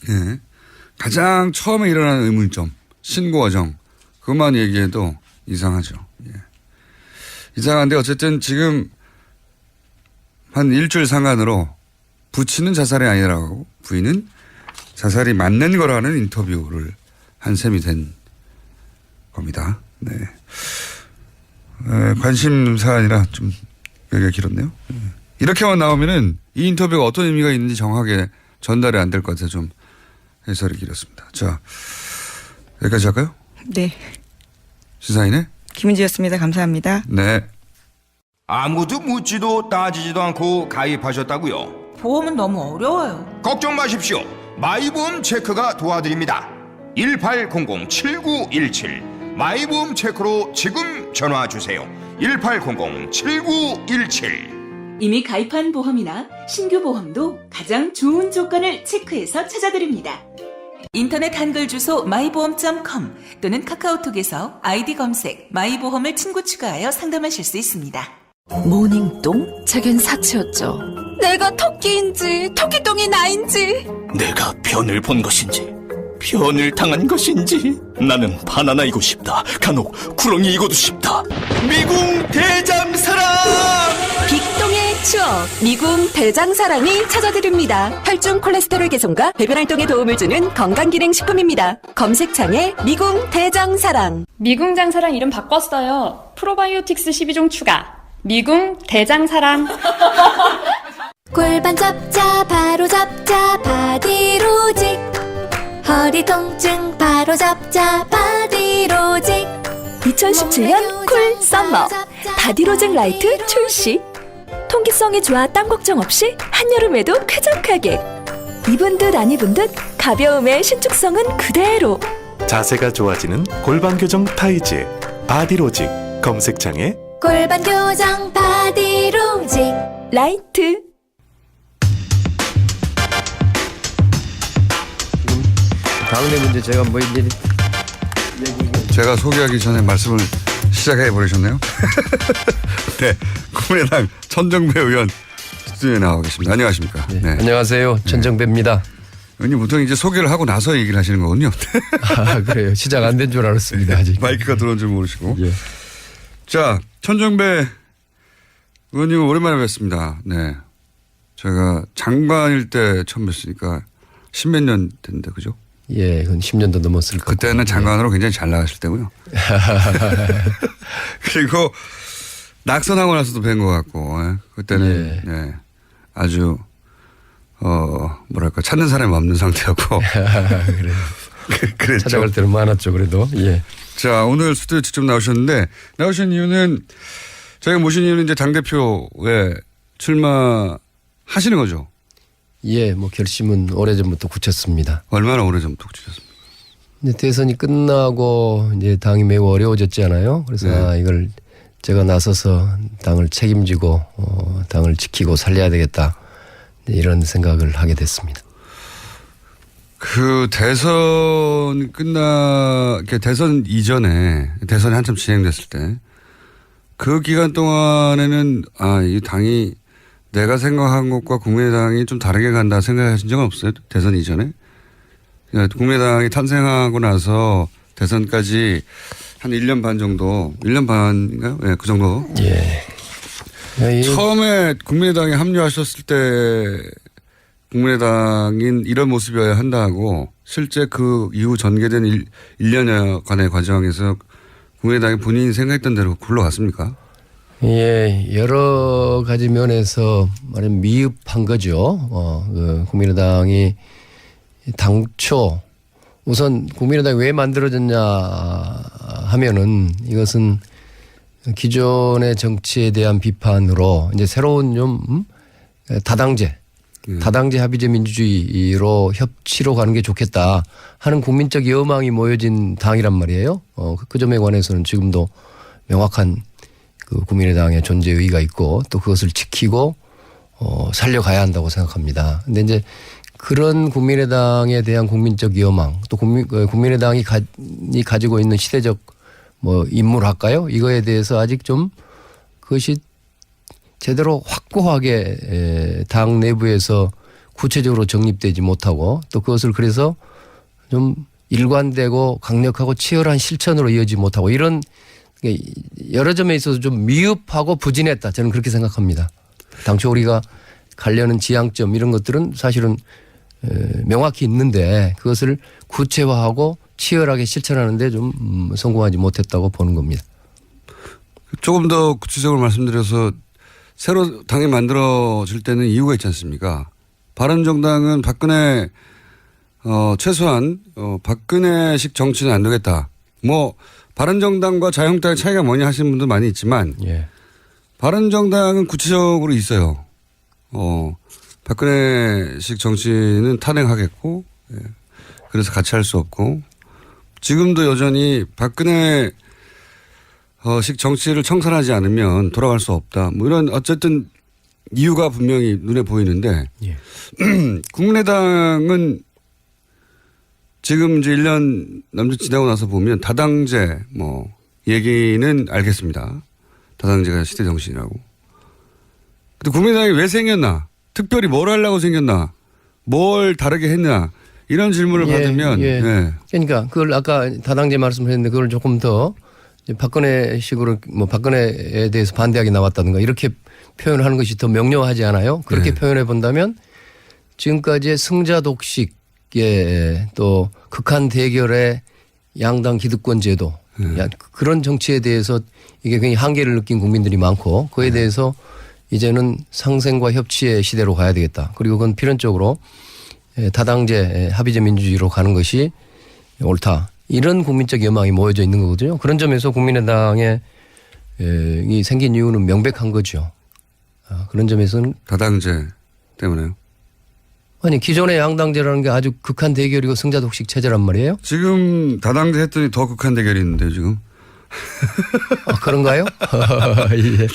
예. 가장 처음에 일어나는 의문점. 신고 과정. 그것만 얘기해도 이상하죠. 예. 이상한데 어쨌든 지금 한 일주일 상간으로 부친은 자살이 아니라고 부인은 자살이 맞는 거라는 인터뷰를 한 셈이 된 겁니다. 네. 관심사가 아니라 좀 여기가 길었네요. 이렇게만 나오면은 이 인터뷰가 어떤 의미가 있는지 정확하게 전달이 안 될 것 같아서 좀 해설이 길었습니다. 자, 여기까지 할까요? 네. 시사인의 김은지였습니다. 감사합니다. 네. 아무도 묻지도 따지지도 않고 가입하셨다고요? 보험은 너무 어려워요. 걱정 마십시오. 마이보험 체크가 도와드립니다. 1800-7917 마이보험 체크로 지금 전화 주세요. 1800-7917 이미 가입한 보험이나 신규 보험도 가장 좋은 조건을 체크해서 찾아드립니다. 인터넷 한글 주소 마이보험.com 또는 카카오톡에서 아이디 검색 마이보험을 친구 추가하여 상담하실 수 있습니다. 모닝똥? 제겐 사치였죠. 내가 토끼인지 토끼똥이 나인지. 내가 변을 본 것인지 변을 당한 것인지 나는 바나나이고 싶다. 간혹 구렁이이고도 싶다. 미궁 대장사랑. 빅동의 추억 미궁 대장사랑이 찾아드립니다. 혈중 콜레스테롤 개선과 배변 활동에 도움을 주는 건강기능식품입니다. 검색창에 미궁 대장사랑. 미궁 장사랑 이름 바꿨어요. 프로바이오틱스 12종 추가. 미궁 대장사랑. 골반 잡자 바로 잡자 바디로직. 허리 통증 바로 잡자 바디로직. 2017년 쿨 썸머 바디로직 라이트 출시. 통기성이 좋아 땀 걱정 없이 한여름에도 쾌적하게. 입은 듯 안 입은 듯 가벼움의 신축성은 그대로. 자세가 좋아지는 골반 교정 타이즈 바디로직. 검색창에 골반 교정 바디로직 라이트. 다음에 문제 제가 뭐 이제 제가 소개하기 전에 말씀을 시작해 버리셨네요. 네, 국민의당 천정배 의원 스튜디오에 나와 계십니다. 안녕하십니까? 네. 안녕하세요. 천정배입니다. 의원님 보통 이제 소개를 하고 나서 얘기를 하시는 거군요. 아, 그래요. 시작 안 된 줄 알았습니다. 아직. 마이크가 들어온 줄 모르시고. 예. 자, 천정배 의원님은 오랜만에 뵙습니다. 네, 제가 장관일 때 처음 뵀으니까 십몇 년 됐는데 그죠? 예, 그건 10년도 넘었을 거예요. 그때는 장관으로 굉장히 잘 나가실 때고요. 그리고 낙선하고 나서도 뵌 것 같고, 그때는 예. 네, 아주 뭐랄까 찾는 사람이 없는 상태였고. 그래요. 그랬죠. 찾아갈 때는 많았죠. 그래도 예. 자, 오늘 스튜디오 직접 나오셨는데 나오신 이유는 저희가 모신 이유는 이제 당 대표에 출마하시는 거죠? 예, 뭐 결심은 오래전부터 굳혔습니다. 얼마나 오래전부터 굳히셨습니까? 이제 대선이 끝나고 이제 당이 매우 어려워졌잖아요. 그래서 네. 이걸 제가 나서서 당을 책임지고 당을 지키고 살려야 되겠다 이런 생각을 하게 됐습니다. 그 대선 대선 이전에 대선이 한참 진행됐을 때 그 기간 동안에는 이 당이 내가 생각한 것과 국민의당이 좀 다르게 간다 생각하신 적은 없어요? 대선 이전에? 그러니까 국민의당이 탄생하고 나서 대선까지 한 1년 반 정도, 1년 반인가요? 네, 그 정도. 예. 처음에 국민의당에 합류하셨을 때 국민의당인 이런 모습이어야 한다고 실제 그 이후 전개된 1년여간의 과정에서 국민의당이 본인이 생각했던 대로 굴러갔습니까? 예, 여러 가지 면에서 말하면 미흡한 거죠. 그 국민의당이 당초 우선 국민의당이 왜 만들어졌냐 하면은 이것은 기존의 정치에 대한 비판으로 이제 새로운 좀 다당제 다당제 합의제 민주주의로 협치로 가는 게 좋겠다 하는 국민적 여망이 모여진 당이란 말이에요. 그 점에 관해서는 지금도 명확한 그 국민의당의 존재 의의가 있고 또 그것을 지키고 살려가야 한다고 생각합니다. 근데 이제 그런 국민의당에 대한 국민적 여망 또 국민의당이 가지고 있는 시대적 뭐 인물할까요? 이거에 대해서 아직 좀 그것이 제대로 확고하게 당 내부에서 구체적으로 정립되지 못하고 또 그것을 그래서 좀 일관되고 강력하고 치열한 실천으로 이어지지 못하고 이런 여러 점에 있어서 좀 미흡하고 부진했다. 저는 그렇게 생각합니다. 당초 우리가 가려는 지향점 이런 것들은 사실은 명확히 있는데 그것을 구체화하고 치열하게 실천하는데 좀 성공하지 못했다고 보는 겁니다. 조금 더 구체적으로 말씀드려서 새로 당이 만들어질 때는 이유가 있지 않습니까? 바른정당은 박근혜 최소한 박근혜식 정치는 안 되겠다. 뭐 바른정당과 자유한국당의 차이가 뭐냐 하시는 분도 많이 있지만 바른정당은 구체적으로 있어요. 박근혜식 정치는 탄핵하겠고 그래서 같이 할 수 없고 지금도 여전히 박근혜 식 정치를 청산하지 않으면 돌아갈 수 없다. 뭐 이런 어쨌든 이유가 분명히 눈에 보이는데 국민의당은 지금 이제 1년 남짓 지나고 나서 보면 다당제 뭐 얘기는 알겠습니다. 다당제가 시대 정신이라고. 근데 국민의당이 왜 생겼나? 특별히 뭘 하려고 생겼나? 뭘 다르게 했나? 이런 질문을 받으면 그러니까 그걸 아까 다당제 말씀하셨는데 그걸 조금 더 박근혜식으로 뭐 박근혜에 대해서 반대하게 나왔다든가 이렇게 표현하는 것이 더 명료하지 않아요? 그렇게 표현해 본다면 지금까지의 승자 독식의 또 극한 대결의 양당 기득권 제도 그런 정치에 대해서 이게 굉장히 한계를 느낀 국민들이 많고 그에 대해서 이제는 상생과 협치의 시대로 가야 되겠다. 그리고 그건 필연적으로 다당제 합의제 민주주의로 가는 것이 옳다. 이런 국민적 여망이 모여져 있는 거거든요. 그런 점에서 국민의당에 이 생긴 이유는 명백한 거죠. 그런 점에서는 다당제 때문에요? 아니 기존의 양당제라는 게 아주 극한 대결이고 승자 독식 체제란 말이에요. 지금 다당제 했더니 더 극한 대결이 있는데요 지금. 그런가요?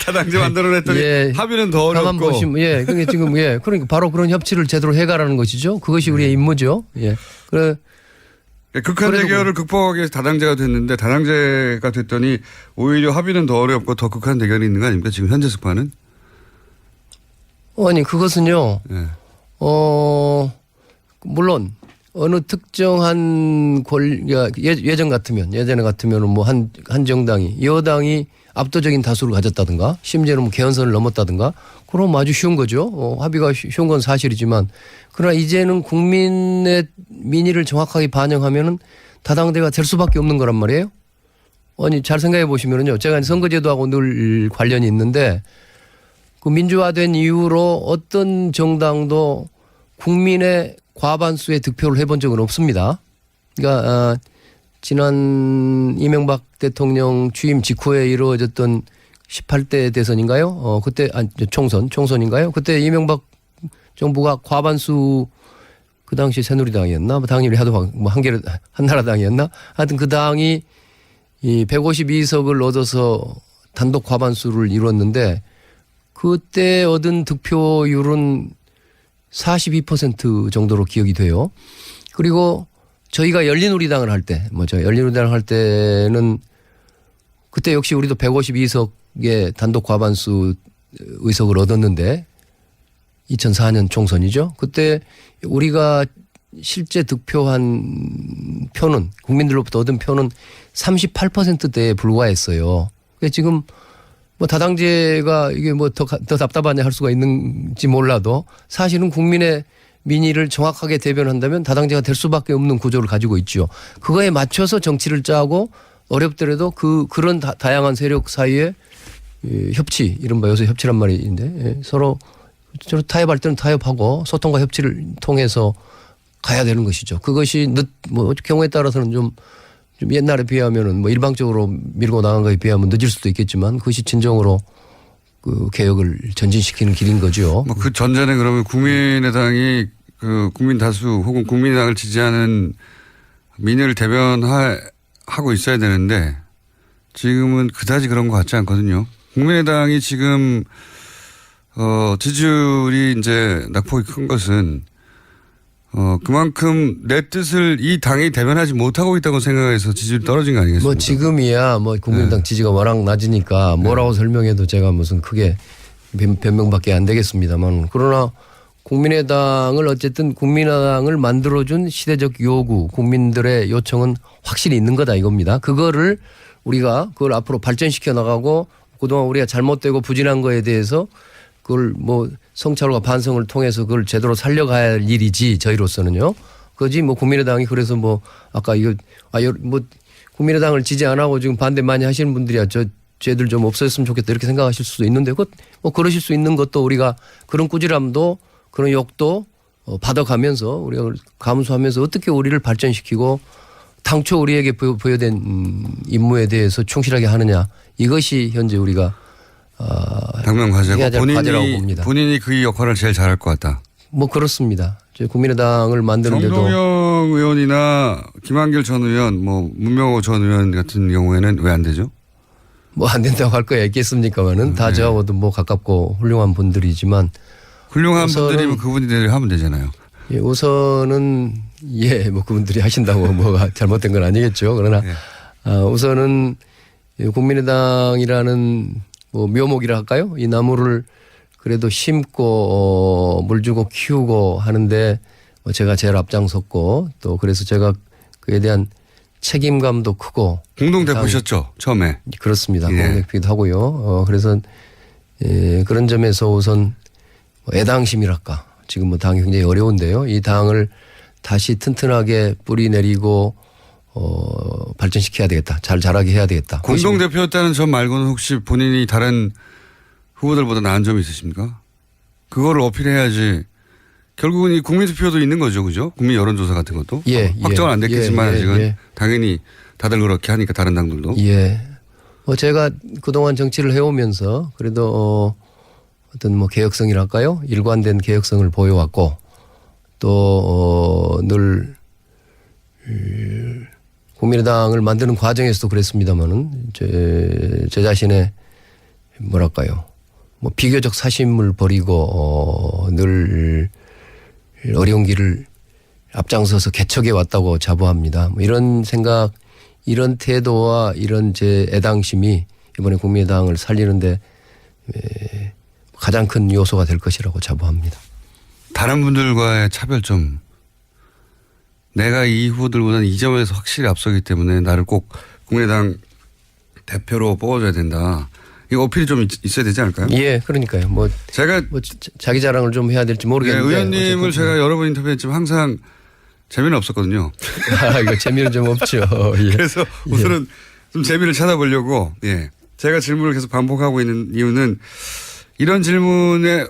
다당제 만들어냈더니 합의는 더 어렵고. 가만 보시면 그게 지금 그러니까 바로 그런 협치를 제대로 해가라는 것이죠. 그것이 우리의 임무죠. 그래. 극한 대결을 극복하기 위해서 다당제가 됐는데 다당제가 됐더니 오히려 합의는 더 어렵고 더 극한 대결이 있는 거 아닙니까? 지금 현재 스파는? 아니 그것은요. 물론 어느 특정한 예전에 같으면 뭐 한 정당이 여당이 압도적인 다수를 가졌다든가 심지어는 뭐 개헌선을 넘었다든가 그럼 아주 쉬운 거죠. 합의가 쉬운 건 사실이지만 그러나 이제는 국민의 민의를 정확하게 반영하면은 다당제가 될 수밖에 없는 거란 말이에요. 아니 잘 생각해 보시면은요. 제가 선거제도하고 늘 관련이 있는데 그 민주화된 이후로 어떤 정당도 국민의 과반수의 득표를 해본 적은 없습니다. 그러니까 지난 이명박 대통령 취임 직후에 이루어졌던 18대 대선인가요? 그때 총선인가요? 그때 이명박 정부가 과반수 그 당시 새누리당이었나? 당일이 하도 뭐 한나라당이었나? 하여튼 그 당이 이 152석을 얻어서 단독 과반수를 이뤘는데 그때 얻은 득표율은 42% 정도로 기억이 돼요. 그리고 저희가 열린우리당을 할 때, 열린우리당을 할 때는 그때 역시 우리도 152석의 단독 과반수 의석을 얻었는데 2004년 총선이죠. 그때 우리가 실제 득표한 표는 국민들로부터 얻은 표는 38%대에 불과했어요. 지금 뭐 다당제가 이게 뭐 더 답답하냐 할 수가 있는지 몰라도 사실은 국민의 민의를 정확하게 대변한다면 다당제가 될 수밖에 없는 구조를 가지고 있죠. 그거에 맞춰서 정치를 짜고 어렵더라도 그런 다양한 세력 사이에 협치, 이른바 요새 협치란 말인데 서로 타협할 때는 타협하고 소통과 협치를 통해서 가야 되는 것이죠. 그것이 뭐 경우에 따라서는 좀 옛날에 비하면은 뭐 일방적으로 밀고 나간 거에 비하면 늦을 수도 있겠지만 그것이 진정으로 그 개혁을 전진시키는 길인 거죠. 뭐 그 전제는 그러면 국민의당이 그 국민 다수 혹은 국민의당을 지지하는 민의를 대변하고 있어야 되는데 지금은 그다지 그런 것 같지 않거든요. 국민의당이 지금 지지율이 이제 낙폭이 큰 것은 그만큼 내 뜻을 이 당이 대변하지 못하고 있다고 생각해서 지지율이 떨어진 거 아니겠습니까? 뭐 지금이야 뭐 국민의당 지지가 워낙 낮으니까 뭐라고 설명해도 제가 무슨 크게 변명밖에 안 되겠습니다만 그러나 국민의당을 어쨌든 국민의당을 만들어준 시대적 요구 국민들의 요청은 확실히 있는 거다 이겁니다. 그거를 우리가 그걸 앞으로 발전시켜 나가고 그동안 우리가 잘못되고 부진한 거에 대해서 그걸 뭐 성찰과 반성을 통해서 그걸 제대로 살려가야 할 일이지 저희로서는요. 그지 뭐 국민의당이 그래서 뭐 아까 이거 뭐 국민의당을 지지 안 하고 지금 반대 많이 하시는 분들이야 쟤들 좀 없어졌으면 좋겠다 이렇게 생각하실 수도 있는데 뭐 그러실 수 있는 것도 우리가 그런 꾸지람도 그런 욕도 받아가면서 우리가 감수하면서 어떻게 우리를 발전시키고 당초 우리에게 부여된 임무에 대해서 충실하게 하느냐 이것이 현재 우리가 당면 과제고 과제라고 봅니다. 본인이 그 역할을 제일 잘할 것 같다. 뭐 그렇습니다. 저희 국민의당을 만드는데도 정동영 의원이나 김한길 전 의원, 뭐 문명호 전 의원 같은 경우에는 왜 안 되죠? 뭐 안 된다고 할 거야 있겠습니까만은 다 저하고도 뭐 가깝고 훌륭한 분들이지만 훌륭한 분들이면 그분들이 하면 되잖아요. 예, 우선은 뭐 그분들이 하신다고 뭐가 잘못된 건 아니겠죠. 그러나 우선은 국민의당이라는 뭐 묘목이라 할까요? 이 나무를 그래도 심고 물 주고 키우고 하는데 제가 제일 앞장섰고 또 그래서 제가 그에 대한 책임감도 크고 공동대표셨죠 처음에. 그렇습니다. 공동대표기도 하고요. 그래서 그런 점에서 우선 애당심이랄까 지금 뭐 당이 굉장히 어려운데요. 이 당을 다시 튼튼하게 뿌리 내리고 발전시켜야 되겠다. 잘 자라게 해야 되겠다. 공동대표였다는 점 말고는 혹시 본인이 다른 후보들보다 나은 점이 있으십니까? 그거를 어필해야지. 결국은 이 국민투표도 있는 거죠. 그죠? 국민 여론조사 같은 것도. 확정은 안 됐겠지만 아직은 당연히 다들 그렇게 하니까 다른 당들도. 제가 그동안 정치를 해오면서 그래도 어떤 뭐 개혁성이랄까요? 일관된 개혁성을 보여왔고 또 늘 국민의당을 만드는 과정에서도 그랬습니다만은 제 자신의 뭐랄까요? 뭐 비교적 사심을 버리고 늘 어려운 길을 앞장서서 개척해 왔다고 자부합니다. 뭐 이런 생각, 이런 태도와 이런 제 애당심이 이번에 국민의당을 살리는데 가장 큰 요소가 될 것이라고 자부합니다. 다른 분들과의 차별점. 내가 이 후보들보다는 이 점에서 확실히 앞서기 때문에 나를 꼭 국민의당 대표로 뽑아줘야 된다. 이거 어필이 좀 있어야 되지 않을까요? 그러니까요. 뭐 제가 자기 자랑을 좀 해야 될지 모르겠는데. 의원님을 제가 여러 번 인터뷰했지만 항상 재미는 없었거든요. 이거 재미는 좀 없죠. 그래서 우선은 좀 재미를 찾아보려고 제가 질문을 계속 반복하고 있는 이유는 이런 질문에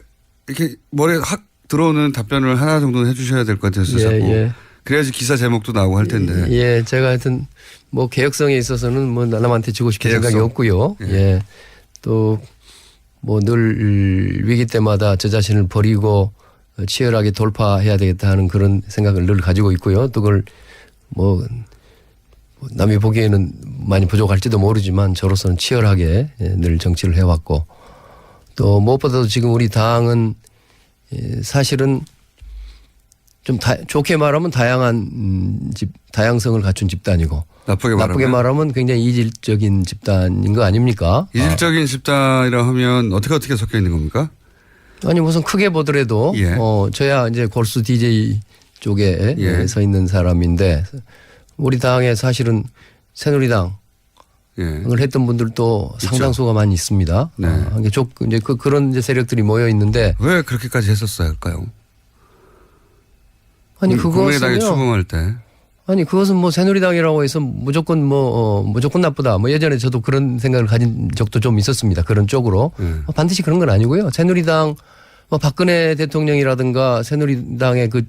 이렇게 머리에 확 들어오는 답변을 하나 정도는 해주셔야 될 것 같아서 자꾸. 그래야지 기사 제목도 나오고 할 텐데. 제가 하여튼 뭐 개혁성에 있어서는 뭐 남한테 주고 싶은 생각이 없고요. 또 뭐 늘 위기 때마다 저 자신을 버리고 치열하게 돌파해야 되겠다 하는 그런 생각을 늘 가지고 있고요. 또 그걸 뭐 남이 보기에는 많이 부족할지도 모르지만 저로서는 치열하게 늘 정치를 해왔고 또 무엇보다도 지금 우리 당은 사실은 좀 좋게 말하면 다양성을 갖춘 집단이고 나쁘게 말하면 굉장히 이질적인 집단인 거 아닙니까? 이질적인 집단이라 하면 어떻게 섞여 있는 겁니까? 아니 무슨 크게 보더라도 저야 이제 골수 DJ 쪽에 서 있는 사람인데 우리 당에 사실은 새누리당을 했던 분들도 상당수가 많이 있습니다. 이제 그런 이제 세력들이 모여 있는데 왜 그렇게까지 했었을까요? 아니 국민의당이 추궁할 때. 아니 그것은 뭐 새누리당이라고 해서 무조건 무조건 나쁘다. 뭐 예전에 저도 그런 생각을 가진 적도 좀 있었습니다. 그런 쪽으로 반드시 그런 건 아니고요. 새누리당 박근혜 대통령이라든가 새누리당의 그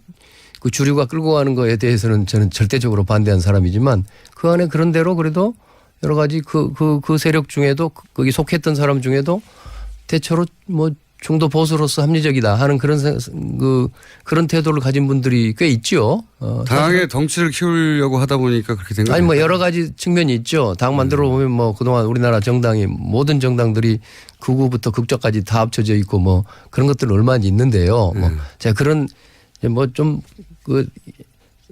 주류가 끌고 가는 거에 대해서는 저는 절대적으로 반대한 사람이지만 그 안에 그런 대로 그래도 여러 가지 그 세력 중에도 거기 속했던 사람 중에도 대체로 뭐 중도 보수로서 합리적이다 하는 그런 태도를 가진 분들이 꽤 있죠. 당의 덩치를 키우려고 하다 보니까 그렇게 된 거예요. 아니 뭐 여러 가지 측면이 있죠. 당 만들어 보면 뭐 그동안 우리나라 정당이 모든 정당들이 극우부터 극좌까지 다 합쳐져 있고 뭐 그런 것들은 얼마나 있는데요. 뭐 제가 그런 뭐 좀 그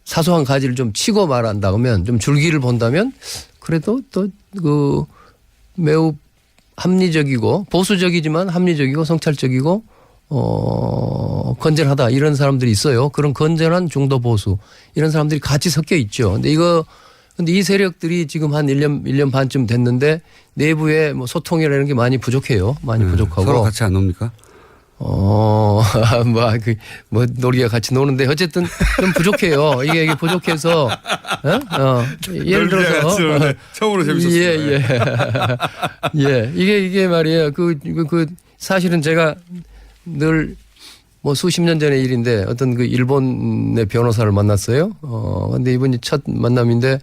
사소한 가지를 좀 치고 말한다 그러면 좀 줄기를 본다면 그래도 또 그 매우 합리적이고 보수적이지만 합리적이고 성찰적이고 건전하다 이런 사람들이 있어요. 그런 건전한 중도 보수 이런 사람들이 같이 섞여 있죠. 근데 이 세력들이 지금 한 1년 반쯤 됐는데 내부에 뭐 소통이라는 게 많이 부족해요. 많이 부족하고. 서로 같이 안 놉니까? 뭐 놀이가 같이 노는데 어쨌든 좀 부족해요. 이게 부족해서 예를 들어서 처음으로 재밌었어요. 예. 이게 말이에요. 그 사실은 제가 늘 뭐 수십 년 전의 일인데 어떤 그 일본의 변호사를 만났어요. 근데 이분이 첫 만남인데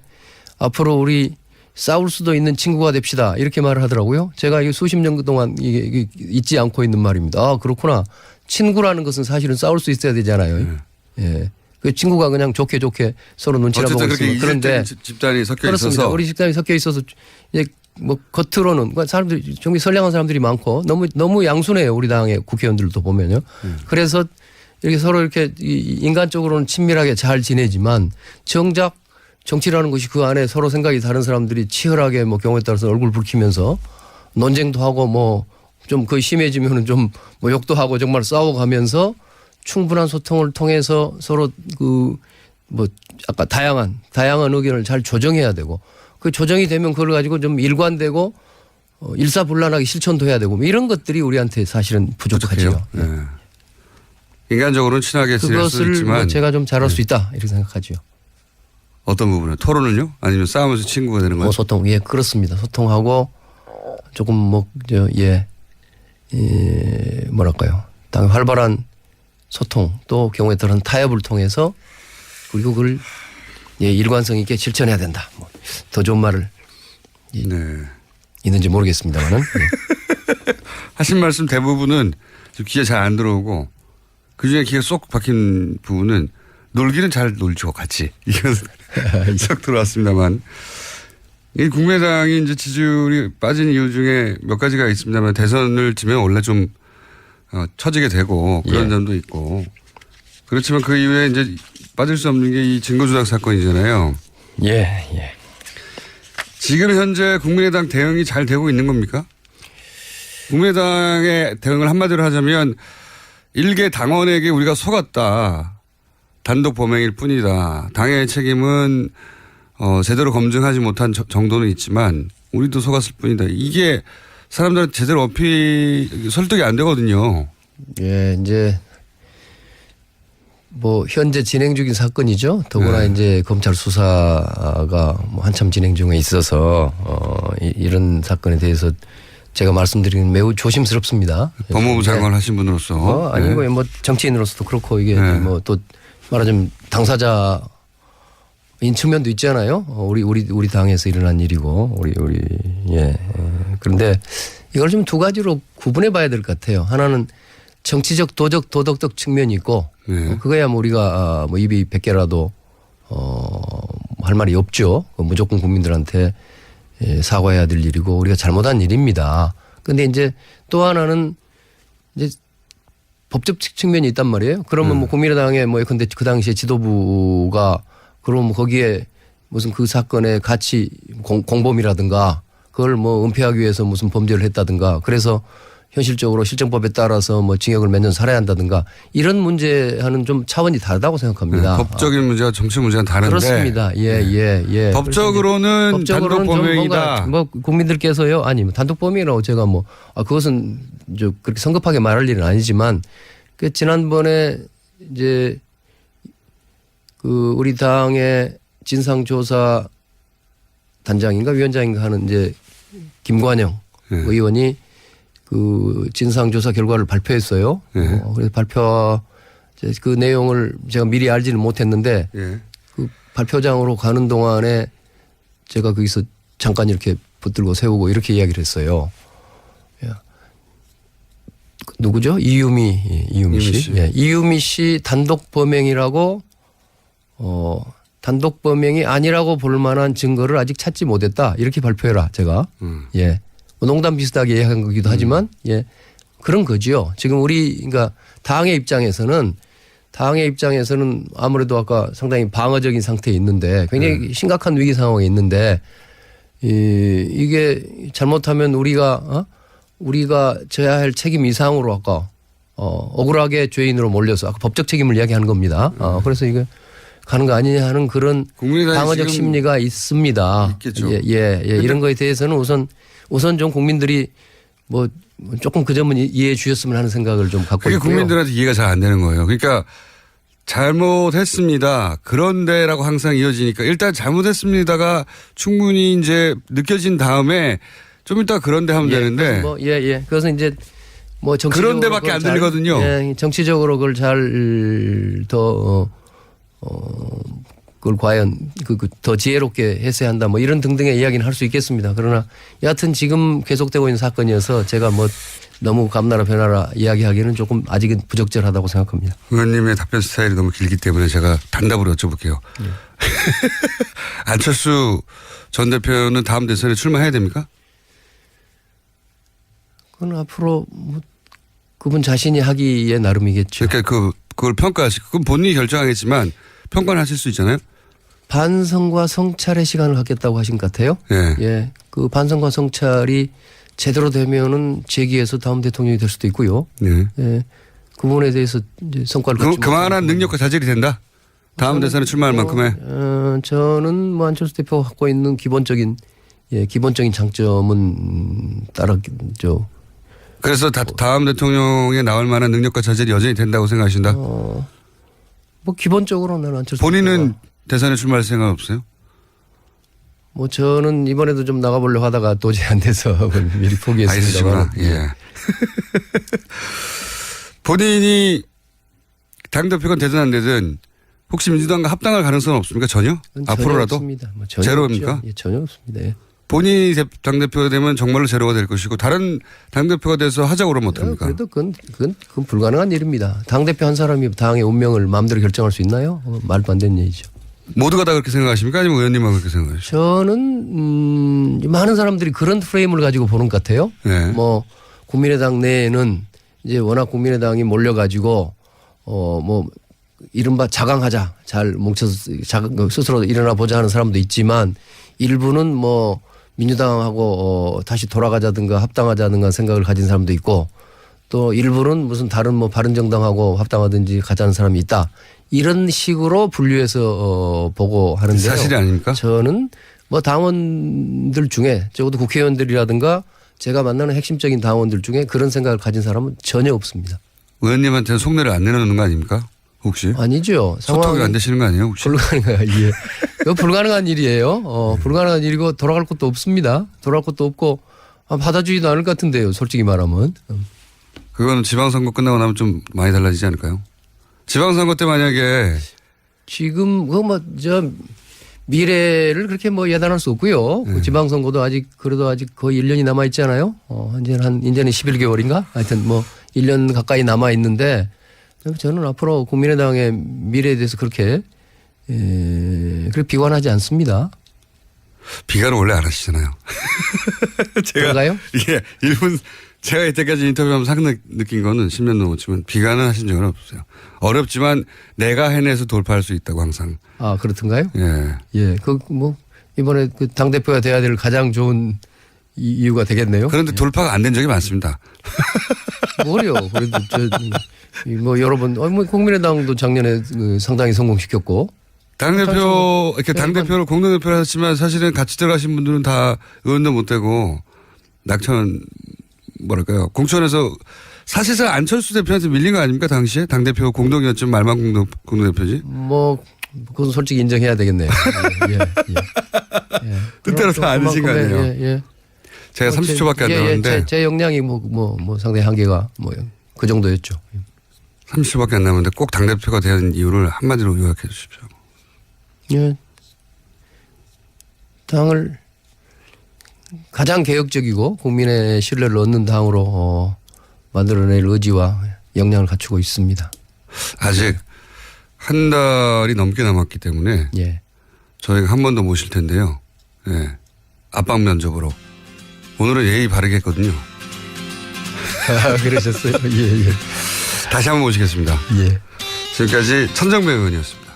앞으로 우리 싸울 수도 있는 친구가 됩시다. 이렇게 말을 하더라고요. 제가 이게 수십 년 동안 이게 잊지 않고 있는 말입니다. 아, 그렇구나. 친구라는 것은 사실은 싸울 수 있어야 되잖아요. 예. 그 친구가 그냥 좋게 서로 눈치를 보고 있으면 그런데 집단이 섞여 그렇습니다. 있어서 우리 집단이 섞여 있어서 이제 뭐 겉으로는 사람들이 정말 선량한 사람들이 많고 너무 양순해요. 우리 당의 국회의원들도 보면요. 그래서 이렇게 서로 이렇게 인간적으로는 친밀하게 잘 지내지만 정작 정치라는 것이 그 안에 서로 생각이 다른 사람들이 치열하게 뭐 경우에 따라서 얼굴 붉히면서 논쟁도 하고 뭐 좀 거의 심해지면은 좀 뭐 욕도 하고 정말 싸워가면서 충분한 소통을 통해서 서로 그 뭐 아까 다양한 의견을 잘 조정해야 되고 그 조정이 되면 그걸 가지고 좀 일관되고 일사불란하게 실천도 해야 되고 뭐 이런 것들이 우리한테 사실은 부족하죠. 네. 인간적으로는 친하게 지낼 수 그것을 있지만 뭐 제가 좀 잘할 수 있다 이렇게 생각하죠. 어떤 부분은 토론은요? 아니면 싸우면서 친구가 되는 거예요? 소통, 예, 그렇습니다. 소통하고 조금 뭐랄까요. 당연히 활발한 소통 또 경우에 따른 타협을 통해서 그리고 그걸 일관성 있게 실천해야 된다. 뭐 더 좋은 말을 있는지 모르겠습니다만은. 하신 말씀 대부분은 귀에 잘 안 들어오고 그중에 귀에 쏙 박힌 부분은 놀기는 잘 놀죠, 같이. 이건 쏙 들어왔습니다만. 이 국민의당이 이제 지지율이 빠진 이유 중에 몇 가지가 있습니다만 대선을 지면 원래 좀 처지게 되고 그런 점도 있고 그렇지만 그 이후에 이제 빠질 수 없는 게 이 증거조작 사건이잖아요. 예. 지금 현재 국민의당 대응이 잘 되고 있는 겁니까? 국민의당의 대응을 한마디로 하자면 일개 당원에게 우리가 속았다. 단독 범행일 뿐이다. 당의 책임은 제대로 검증하지 못한 정도는 있지만 우리도 속았을 뿐이다. 이게 사람들한테 제대로 설득이 안 되거든요. 예, 이제 뭐 현재 진행 중인 사건이죠. 더구나 이제 검찰 수사가 뭐 한참 진행 중에 있어서 이런 사건에 대해서 제가 말씀드리는 매우 조심스럽습니다. 법무부 장관 하신 분으로서 아니고 뭐 정치인으로서도 그렇고 이게 뭐 또 말하자면 당사자인 측면도 있잖아요. 우리 당에서 일어난 일이고 그런데 이걸 좀 두 가지로 구분해 봐야 될 것 같아요. 하나는 정치적, 도덕적 측면이 있고 그거야 뭐 우리가 뭐 입이 100개라도 할 말이 없죠. 무조건 국민들한테 사과해야 될 일이고 우리가 잘못한 일입니다. 그런데 이제 또 하나는 이제 법적 측면이 있단 말이에요. 그러면 뭐 국민의당에 뭐 근데 그 당시에 지도부가 그럼 거기에 무슨 그 사건의 가치 공범이라든가 그걸 뭐 은폐하기 위해서 무슨 범죄를 했다든가 그래서 현실적으로 실정법에 따라서 뭐 징역을 몇 년 살아야 한다든가 이런 문제와는 좀 차원이 다르다고 생각합니다. 법적인 문제와 정치 문제는 다른데. 그렇습니다. 예. 법적으로는 단독 범행이다. 뭐 국민들께서요. 아니 단독 범행이라고 제가 뭐 그것은 그렇게 성급하게 말할 일은 아니지만 그 지난번에 이제 그 우리 당의 진상조사 단장인가 위원장인가 하는 이제 김관영 의원이 그 진상조사 결과를 발표했어요. 그래서 그 내용을 제가 미리 알지는 못했는데 그 발표장으로 가는 동안에 제가 거기서 잠깐 이렇게 붙들고 세우고 이렇게 이야기를 했어요. 누구죠? 이유미 씨. 예, 이유미 씨 단독 범행이라고 단독 범행이 아니라고 볼 만한 증거를 아직 찾지 못했다. 이렇게 발표해라. 제가. 예. 뭐 농담 비슷하게 얘기한 거기도 하지만 예. 그런 거지요. 지금 그러니까 당의 입장에서는 아무래도 아까 상당히 방어적인 상태에 있는데 굉장히 심각한 위기 상황에 있는데 이게 잘못하면 우리가 져야 할 책임 이상으로 아까 억울하게 죄인으로 몰려서 아까 법적 책임을 이야기하는 겁니다. 그래서 이게 가는 거 아니냐 하는 그런 방어적 심리가 있습니다. 있겠죠. 예. 이런 거에 대해서는 우선 좀 국민들이 뭐 조금 그 점은 이해해 주셨으면 하는 생각을 좀 갖고 그게 있고요. 국민들한테 이해가 잘 안 되는 거예요. 그러니까 잘못했습니다. 그런데라고 항상 이어지니까 일단 잘못했습니다가 충분히 이제 느껴진 다음에 좀 이따 그런데 하면 되는데. 그것은 이제 뭐 정치적으로 그런데밖에 안 들리거든요. 예, 정치적으로 그걸 잘 그걸 과연 더 지혜롭게 했어야 한다 뭐 이런 등등의 이야기는 할 수 있겠습니다. 그러나 여하튼 지금 계속되고 있는 사건이어서 제가 뭐 너무 감나라 변하라 이야기하기는 조금 아직은 부적절하다고 생각합니다. 의원님의 답변 스타일이 너무 길기 때문에 제가 단답으로 여쭤볼게요. 안철수 전 대표는 다음 대선에 출마해야 됩니까? 그건 앞으로 뭐 그분 자신이 하기에 나름이겠죠. 그러니까 그걸 평가하시고 그건 본인이 결정하겠지만 평가를 하실 수 있잖아요. 반성과 성찰의 시간을 갖겠다고 하신 것 같아요. 예. 그 반성과 성찰이 제대로 되면은 재기해서 다음 대통령이 될 수도 있고요. 예. 그 부분에 대해서 이제 성과를 그만한 능력과 자질이 된다. 다음 대선에 출마할 만큼의. 저는 뭐 안철수 대표가 갖고 있는 기본적인 장점은 따라죠. 그래서 다음 대통령에 나올 만한 능력과 자질이 여전히 된다고 생각하신다. 뭐 기본적으로 나는 안철수 본인은 대선에 출마할 생각 없어요? 뭐 저는 이번에도 좀 나가보려고 하다가 도저히 안 돼서 미리 포기했습니다. 예. 본인이 당대표가 되든 안 되든 혹시 민주당과 합당할 가능성은 없습니까? 전혀 앞으로라도? 없습니다. 뭐 제로입니까? 예, 전혀 없습니다. 예. 본인이 당대표가 되면 정말로 제로가 될 것이고 다른 당대표가 돼서 하자고 그러면 어떡합니까? 그래도 그건 불가능한 일입니다. 당대표 한 사람이 당의 운명을 마음대로 결정할 수 있나요? 말도 안 되는 얘기죠. 모두가 다 그렇게 생각하십니까? 아니면 의원님만 그렇게 생각하십니까? 저는 많은 사람들이 그런 프레임을 가지고 보는 것 같아요. 네. 뭐 국민의당 내에는 이제 워낙 국민의당이 몰려가지고 뭐 이른바 자강하자 잘 뭉쳐서 스스로 일어나 보자 하는 사람도 있지만 일부는 뭐 민주당하고 다시 돌아가자든가 합당하자든가 생각을 가진 사람도 있고 또 일부는 무슨 다른 뭐 바른정당하고 합당하든지 가자는 사람이 있다. 이런 식으로 분류해서 보고 하는데요. 사실이 아닙니까? 저는 뭐 당원들 중에 적어도 국회의원들이라든가 제가 만나는 핵심적인 당원들 중에 그런 생각을 가진 사람은 전혀 없습니다. 의원님한테는 속내를 안 내놓는 거 아닙니까? 혹시? 아니죠. 소통이 안 되시는 거 아니에요? 혹시? 불가능한 예. 이거 불가능한 일이에요. 불가능한 일이고 돌아갈 것도 없습니다. 돌아갈 것도 없고 받아주지도 않을 것 같은데요. 솔직히 말하면. 그거는 지방선거 끝나고 나면 좀 많이 달라지지 않을까요? 지방선거 때 만약에 지금 저 미래를 그렇게 뭐 예단할 수 없고요. 그 지방선거도 아직 거의 1년이 남아 있잖아요. 이제는 11개월인가? 하여튼 뭐 1년 가까이 남아 있는데 저는 앞으로 국민의당의 미래에 대해서 그렇게 비관하지 않습니다. 비관을 원래 안 하시잖아요. 제가요? 예, 제가 이때까지 인터뷰하면서 상당히 느낀 거는 10년 넘었지만 비관은 하신 적은 없어요. 어렵지만 내가 해내서 돌파할 수 있다고 항상. 아, 그렇던가요? 예. 예, 이번에 당대표가 돼야 될 가장 좋은 이유가 되겠네요. 그런데 돌파가 안 된 적이 많습니다. 뭐래요? 그래도 여러 번, 국민의당도 작년에 상당히 성공시켰고. 당대표, 이렇게 당대표를 공동대표를 하셨지만 사실은 같이 들어가신 분들은 다 의원도 못 되고 공천에서 사실상 안철수 대표한테 밀린 거 아닙니까? 당시에? 당대표 공동이었지만 말만 공동대표지? 그건 솔직히 인정해야 되겠네요. 예. 뜻대로 다 아니신 거 아니에요? 예. 제가 30초밖에 안 남았는데. 제 역량이 상당히 한계가 그 정도였죠. 30초밖에 안 남았는데 꼭 당대표가 된 이유를 한마디로 요약해 주십시오. 예. 당을 가장 개혁적이고 국민의 신뢰를 얻는 당으로 만들어낼 의지와 역량을 갖추고 있습니다. 아직 한 달이 넘게 남았기 때문에 예. 저희가 한 번 더 모실 텐데요. 예. 압박 면접으로. 오늘은 예의 바르게 했거든요. 그러셨어요? 예, 예. 다시 한번 모시겠습니다. 예. 지금까지 천정배 의원이었습니다.